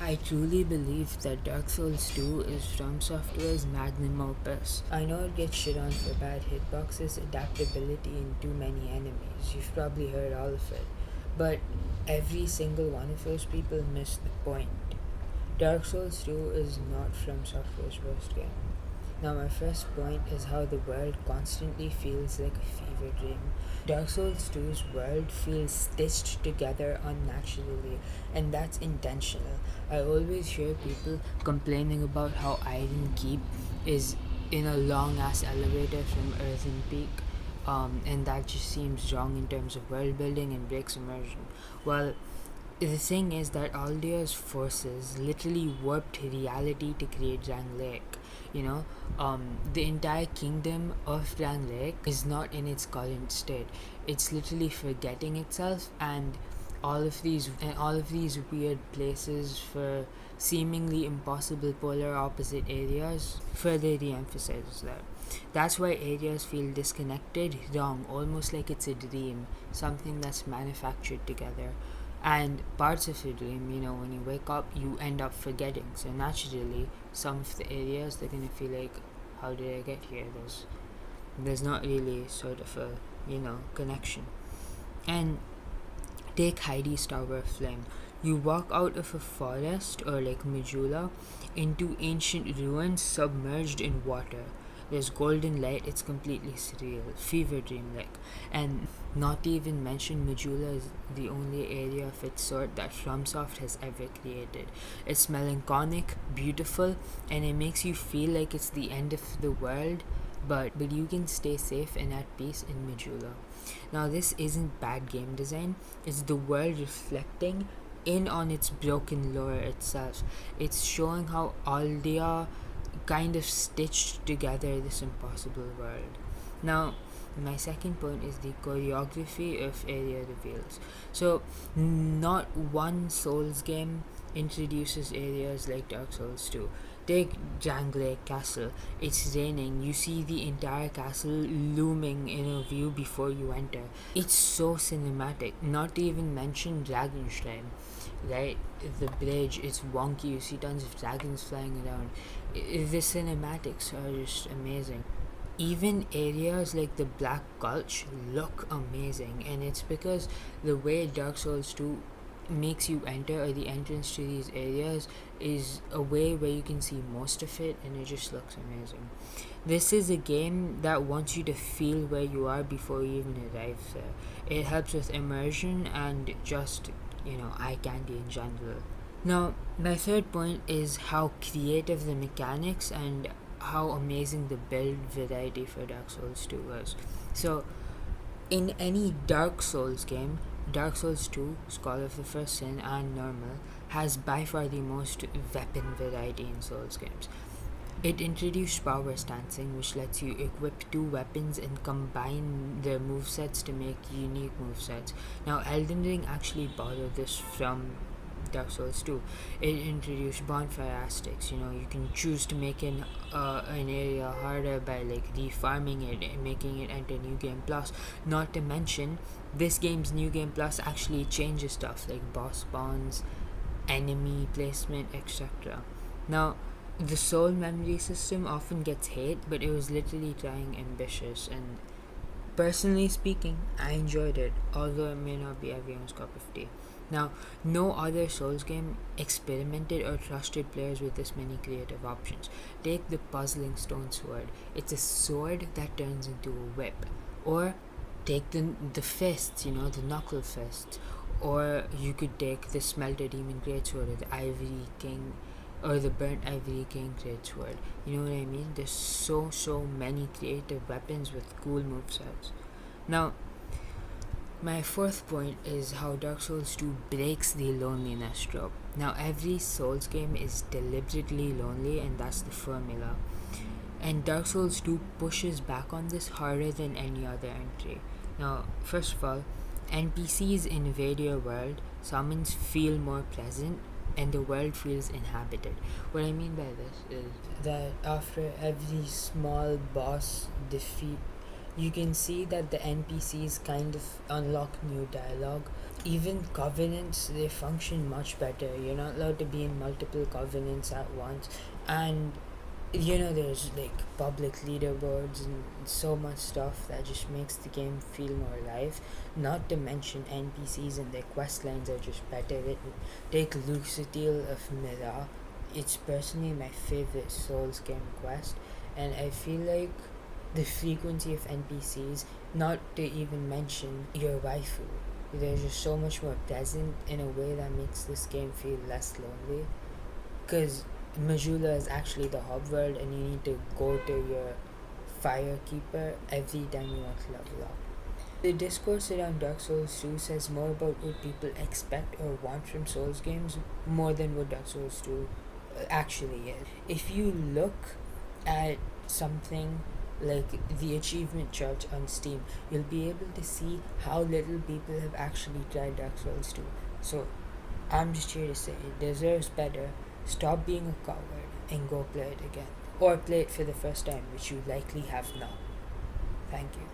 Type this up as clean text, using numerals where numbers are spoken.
I truly believe that Dark Souls 2 is FromSoftware's magnum opus. I know it gets shit on for bad hitboxes, adaptability, and too many enemies. You've probably heard all of it. But every single one of those people missed the point. Dark Souls 2 is not FromSoftware's worst game. Now, my first point is how the world constantly feels like a fever dream. Dark Souls 2's world feels stitched together unnaturally, and that's intentional. I always hear people complaining about how Iron Keep is in a long ass elevator from Earthen Peak, and that just seems wrong in terms of world building and breaks immersion. Well, the thing is that Aldea's forces literally warped reality to create Drang Lake. You know, the entire kingdom of Drang Lake is not in its current state. It's literally forgetting itself, and all of these weird places for seemingly impossible polar opposite areas further re-emphasizes that. That's why areas feel disconnected, wrong, almost like it's a dream, something that's manufactured together. And parts of your dream, when you wake up, you end up forgetting. So naturally, some of the areas they're gonna feel like, how did I get here? There's not really sort of a connection. And take Heidi's Tower of Flame. You walk out of a forest or like Majula into ancient ruins submerged in water. There's golden light, it's completely surreal, fever dream like. And not to even mention, Majula is the only area of its sort that FromSoft has ever created. It's melancholic, beautiful, and it makes you feel like it's the end of the world, but you can stay safe and at peace in Majula. Now, this isn't bad game design, it's the world reflecting in on its broken lore itself. It's showing how Aldea kind of stitched together this impossible world. Now, my second point is the choreography of area reveals. So, not one Souls game introduces areas like Dark Souls 2. Take Jangley Castle. It's raining. You see the entire castle looming in a view before you enter. It's so cinematic. Not to even mention Dragon Shrine, right? The bridge is wonky. You see tons of dragons flying around. The cinematics are just amazing. Even areas like the Black Gulch look amazing, and it's because the way Dark Souls 2 makes you enter, or the entrance to these areas is a way where you can see most of it, and it just looks amazing. This is a game that wants you to feel where you are before you even arrive there. It helps with immersion and just eye candy in general. Now, my third point is how creative the mechanics and how amazing the build variety for Dark Souls 2 was. So, in any Dark Souls game, Dark Souls 2, Scholar of the First Sin, and Normal has by far the most weapon variety in Souls games. It introduced power stancing, which lets you equip two weapons and combine their movesets to make unique movesets. Now, Elden Ring actually borrowed this from Dark Souls 2. It introduced bonfire aspects. You can choose to make an area harder by like refarming it and making it enter New Game Plus. Not to mention, this game's New Game Plus actually changes stuff like boss spawns, enemy placement, etc. Now, the soul memory system often gets hate, but it was literally trying ambitious, and personally speaking, I enjoyed it, although it may not be everyone's cup of tea. Now, no other Souls game experimented or trusted players with this many creative options. Take the Puzzling Stone Sword. It's a sword that turns into a whip. Or take the fists, the knuckle fists. Or you could take the Smelter Demon Greatsword, or the Ivory King, or the Burnt Ivory King Greatsword. You know what I mean? There's so many creative weapons with cool movesets. Now, my fourth point is how Dark Souls 2 breaks the loneliness trope. Now, every Souls game is deliberately lonely, and that's the formula. And Dark Souls 2 pushes back on this harder than any other entry. Now, first of all, NPCs invade your world, summons feel more pleasant, and the world feels inhabited. What I mean by this is that after every small boss defeat, You can see that the NPCs kind of unlock new dialogue. Even covenants, they function much better. You're not allowed to be in multiple covenants at once. And there's like public leaderboards and so much stuff that just makes the game feel more alive. Not to mention NPCs and their quest lines are just better written. Take Lucitil of Mira. It's personally my favorite Souls game quest, and I feel like the frequency of NPCs, not to even mention your waifu, they're just so much more present in a way that makes this game feel less lonely. Because Majula is actually the hub world, and you need to go to your firekeeper every time you want to level up. The discourse around Dark Souls 2 says more about what people expect or want from Souls games more than what Dark Souls 2 actually is. If you look at something like the achievement chart on Steam, you'll be able to see how little people have actually tried Dark Souls 2. So I'm just here to say it deserves better. Stop being a coward and go play it again. Or play it for the first time, which you likely have not. Thank you.